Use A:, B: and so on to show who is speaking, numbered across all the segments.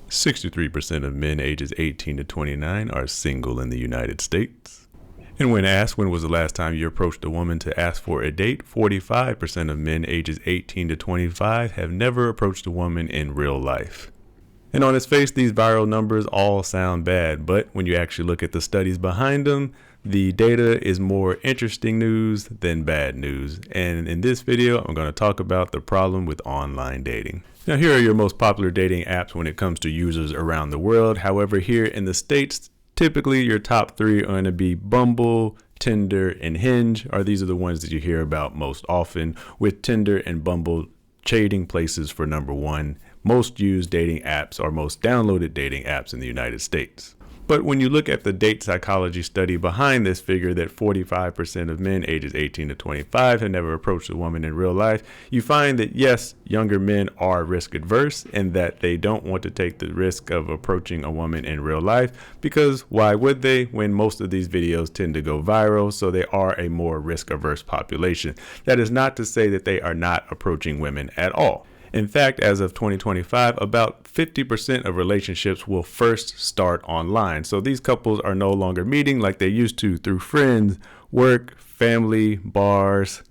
A: 63% of men ages 18 to 29 are single in the United States. And when asked when was the last time you approached a woman to ask for a date, 45% of men ages 18 to 25 have never approached a woman in real life. And on its face, these viral numbers all sound bad, but when you actually look at the studies behind them, the data is more interesting news than bad news. And in this video, I'm going to talk about the problem with online dating. Now, here are your most popular dating apps when it comes to users around the world. However, here in the States, typically your top three are going to be Bumble, Tinder, and Hinge. These are the ones that you hear about most often, with Tinder and Bumble trading places for number one most used dating apps or most downloaded dating apps in the United States. But when you look at the date psychology study behind this figure that 45% of men ages 18 to 25 have never approached a woman in real life, you find that yes, younger men are risk adverse and that they don't want to take the risk of approaching a woman in real life, because why would they when most of these videos tend to go viral? So they are a more risk averse population. That is not to say that they are not approaching women at all. In fact, as of 2025, about 50% of relationships will first start online. So these couples are no longer meeting like they used to through friends, work, family, bars,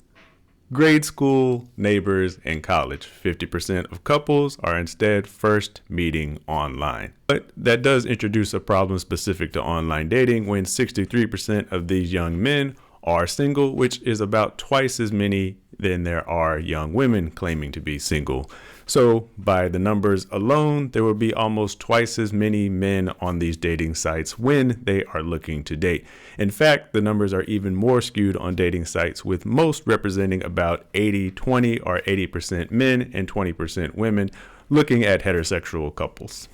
A: grade school, neighbors, and college. 50% of couples are instead first meeting online. But that does introduce a problem specific to online dating when 63% of these young men are single, which is about twice as many than there are young women claiming to be single. So by the numbers alone, there will be almost twice as many men on these dating sites when they are looking to date. In fact, the numbers are even more skewed on dating sites, with most representing about 80-20 or 80% men and 20% women looking at heterosexual couples.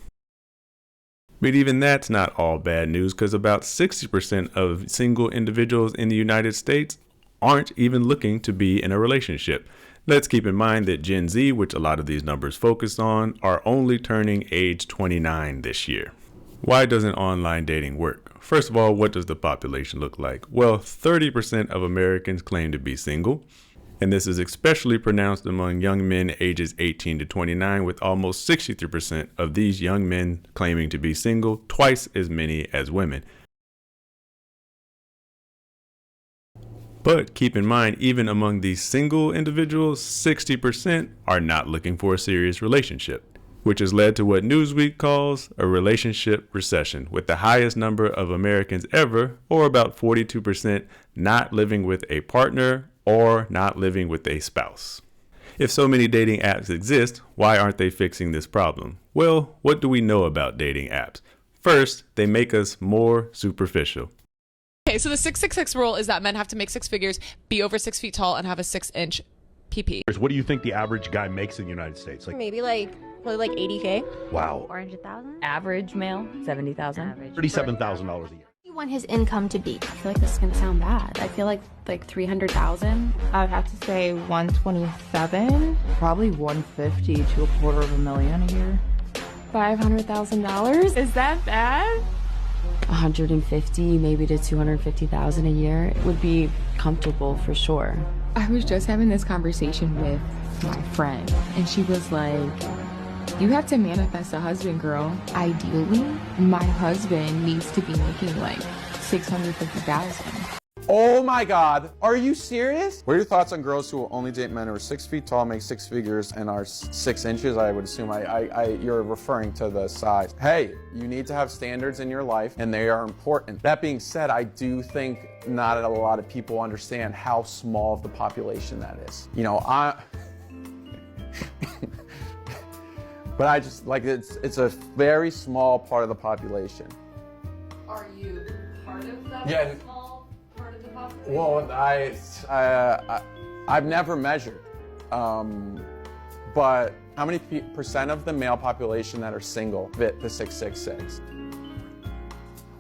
A: But even that's not all bad news, because about 60% of single individuals in the United States aren't even looking to be in a relationship. Let's keep in mind that Gen Z, which a lot of these numbers focus on, are only turning age 29 this year. Why doesn't online dating work? First of all, what does the population look like? Well, 30% of Americans claim to be single. And this is especially pronounced among young men ages 18 to 29, with almost 63% of these young men claiming to be single, twice as many as women. But keep in mind, even among these single individuals, 60% are not looking for a serious relationship, which has led to what Newsweek calls a relationship recession, with the highest number of Americans ever, or about 42%, not living with a partner or not living with a spouse. If so many dating apps exist, why aren't they fixing this problem? Well, what do we know about dating apps? First, they make us more superficial.
B: Okay, so the 666 rule is that men have to make six figures, be over 6 feet tall, and have a 6-inch PP.
C: What do you think the average guy makes in the United States?
D: Maybe probably like 80K.
C: Wow.
E: 400,000?
F: Average male, 70,000.
C: $37,000 a year.
E: You want his income to be? I feel like this is gonna sound bad. I feel like 300,000.
G: I would have to say 127. Probably 150 to $250,000 a year.
D: $500,000? Is that bad?
F: 150, maybe to 250,000 a year would be comfortable for sure.
G: I was just having this conversation with my friend, and she was like, you have to manifest a husband, girl. Ideally, my husband needs to be making like 650,000.
H: Oh my God, are you serious? What are your thoughts on girls who will only date men who are 6 feet tall, make six figures, and are 6 inches? I would assume you're referring to the size. Hey, you need to have standards in your life, and they are important. That being said, I do think not a lot of people understand how small of the population that is. You know, but I just, like, it's a very small part of the population.
B: Are you part of that?
H: Yeah. Well, I've never measured, but how many percent of the male population that are single fit the 666?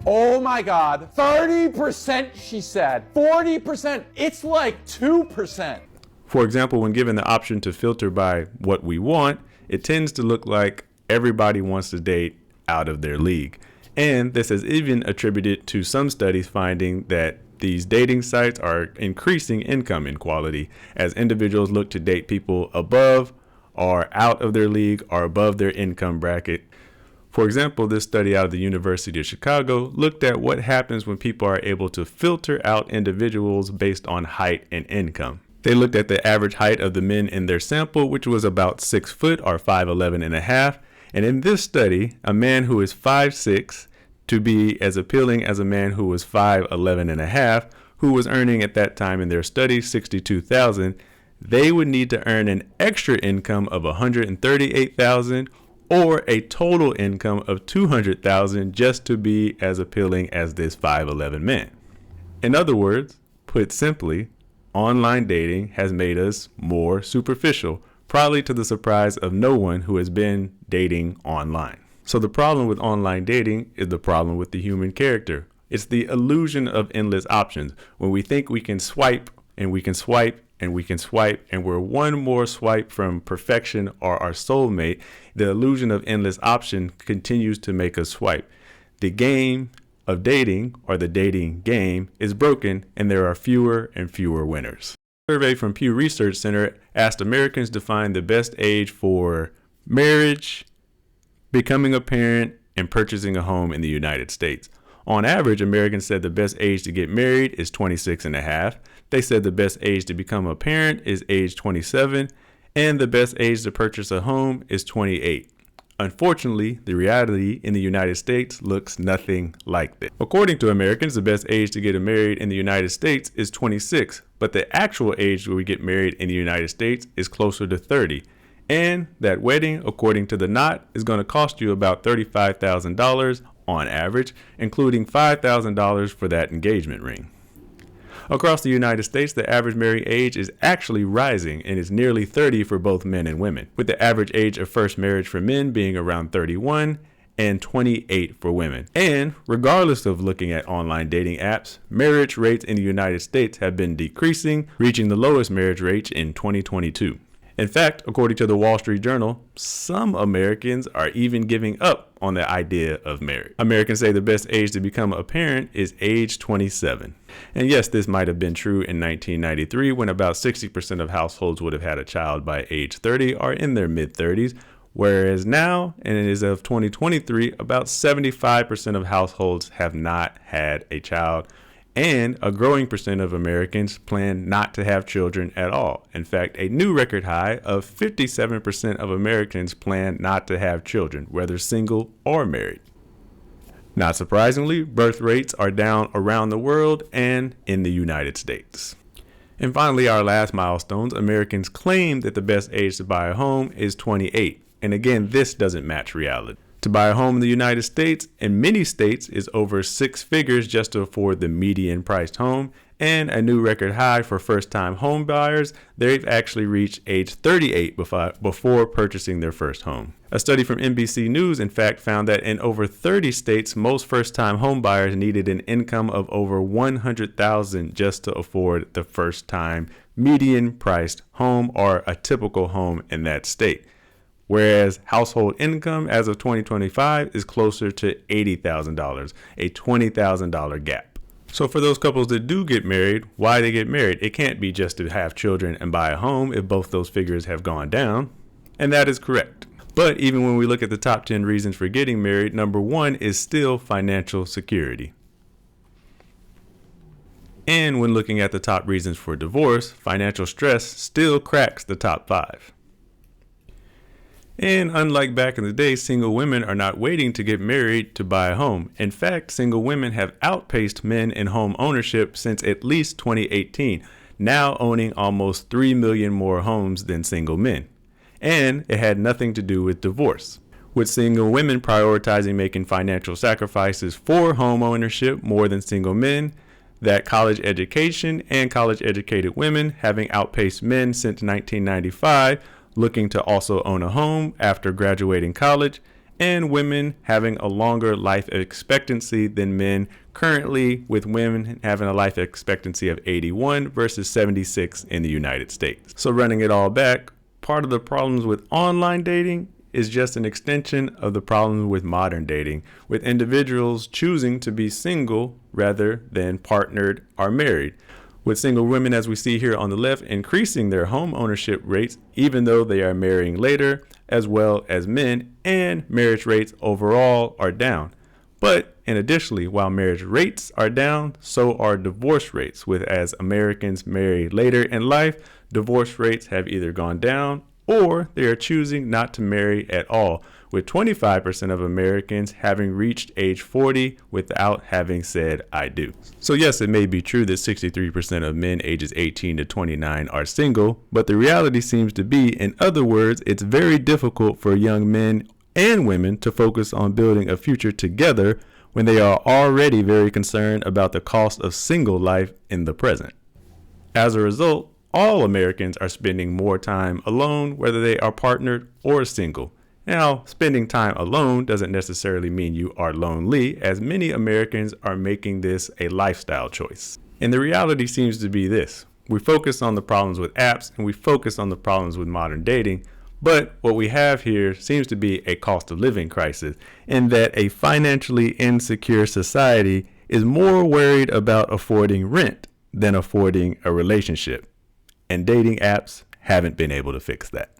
H: Oh my God, 30%, she said. 40%, it's like 2%.
A: For example, when given the option to filter by what we want, it tends to look like everybody wants to date out of their league. And this is even attributed to some studies finding that these dating sites are increasing income inequality as individuals look to date people above or out of their league or above their income bracket. For example, this study out of the University of Chicago looked at what happens when people are able to filter out individuals based on height and income. They looked at the average height of the men in their sample, which was about 6 foot or 5'11 and a half. And in this study, a man who is 5'6" to be as appealing as a man who was 5'11 and a half, who was earning at that time in their study $62,000, they would need to earn an extra income of $138,000 or a total income of $200,000 just to be as appealing as this 5'11 man. In other words, put simply, online dating has made us more superficial, probably to the surprise of no one who has been dating online. So the problem with online dating is the problem with the human character. It's the illusion of endless options. When we think we can swipe and we can swipe and we can swipe and we're one more swipe from perfection or our soulmate, the illusion of endless option continues to make us swipe. The game of dating, or the dating game, is broken, and there are fewer and fewer winners. A survey from Pew Research Center asked Americans to find the best age for marriage, becoming a parent, and purchasing a home in the United States. On average, Americans said the best age to get married is 26 and a half. They said the best age to become a parent is age 27, and the best age to purchase a home is 28. Unfortunately, the reality in the United States looks nothing like this. According to Americans, the best age to get married in the United States is 26, but the actual age where we get married in the United States is closer to 30. And that wedding, according to the Knot, is going to cost you about $35,000 on average, including $5,000 for that engagement ring. Across the United States, the average marriage age is actually rising and is nearly 30 for both men and women, with the average age of first marriage for men being around 31 and 28 for women. And regardless of looking at online dating apps, marriage rates in the United States have been decreasing, reaching the lowest marriage rate in 2022. In fact, according to the Wall Street Journal, some Americans are even giving up on the idea of marriage. Americans say the best age to become a parent is age 27. And yes, this might have been true in 1993 when about 60% of households would have had a child by age 30 or in their mid-30s, whereas now, and as of 2023, about 75% of households have not had a child. And a growing percent of Americans plan not to have children at all. In fact, a new record high of 57% of Americans plan not to have children, whether single or married. Not surprisingly, birth rates are down around the world and in the United States. And finally, our last milestones, Americans claim that the best age to buy a home is 28. And again, this doesn't match reality. To buy a home in the United States, in many states, is over 6 figures just to afford the median priced home, and a new record high for first-time home buyers. They've actually reached age 38 before purchasing their first home. A study from NBC News, in fact, found that in over 30 states, most first-time home buyers needed an income of over $100,000 just to afford the first-time median priced home or a typical home in that state. Whereas household income as of 2025 is closer to $80,000, a $20,000 gap. So for those couples that do get married, why they get married? It can't be just to have children and buy a home if both those figures have gone down. And that is correct. But even when we look at the top 10 reasons for getting married, number 1 is still financial security. And when looking at the top reasons for divorce, financial stress still cracks the top 5. And unlike back in the day, single women are not waiting to get married to buy a home. In fact, single women have outpaced men in home ownership since at least 2018, now owning almost 3 million more homes than single men. And it had nothing to do with divorce, with single women prioritizing making financial sacrifices for home ownership more than single men, that college education and college educated women having outpaced men since 1995, looking to also own a home after graduating college, and women having a longer life expectancy than men currently, with women having a life expectancy of 81 versus 76 in the United States. So running it all back, part of the problems with online dating is just an extension of the problem with modern dating, with individuals choosing to be single rather than partnered or married. With single women, as we see here on the left, increasing their home ownership rates, even though they are marrying later, as well as men, and marriage rates overall are down. But, and additionally, while marriage rates are down, so are divorce rates, with as Americans marry later in life, divorce rates have either gone down or they are choosing not to marry at all, with 25% of Americans having reached age 40 without having said I do. So yes, it may be true that 63% of men ages 18 to 29 are single, but the reality seems to be, in other words, it's very difficult for young men and women to focus on building a future together when they are already very concerned about the cost of single life in the present. As a result, all Americans are spending more time alone, whether they are partnered or single. Now, spending time alone doesn't necessarily mean you are lonely, as many Americans are making this a lifestyle choice. And the reality seems to be this: we focus on the problems with apps and we focus on the problems with modern dating, but what we have here seems to be a cost of living crisis, in that a financially insecure society is more worried about affording rent than affording a relationship. And dating apps haven't been able to fix that.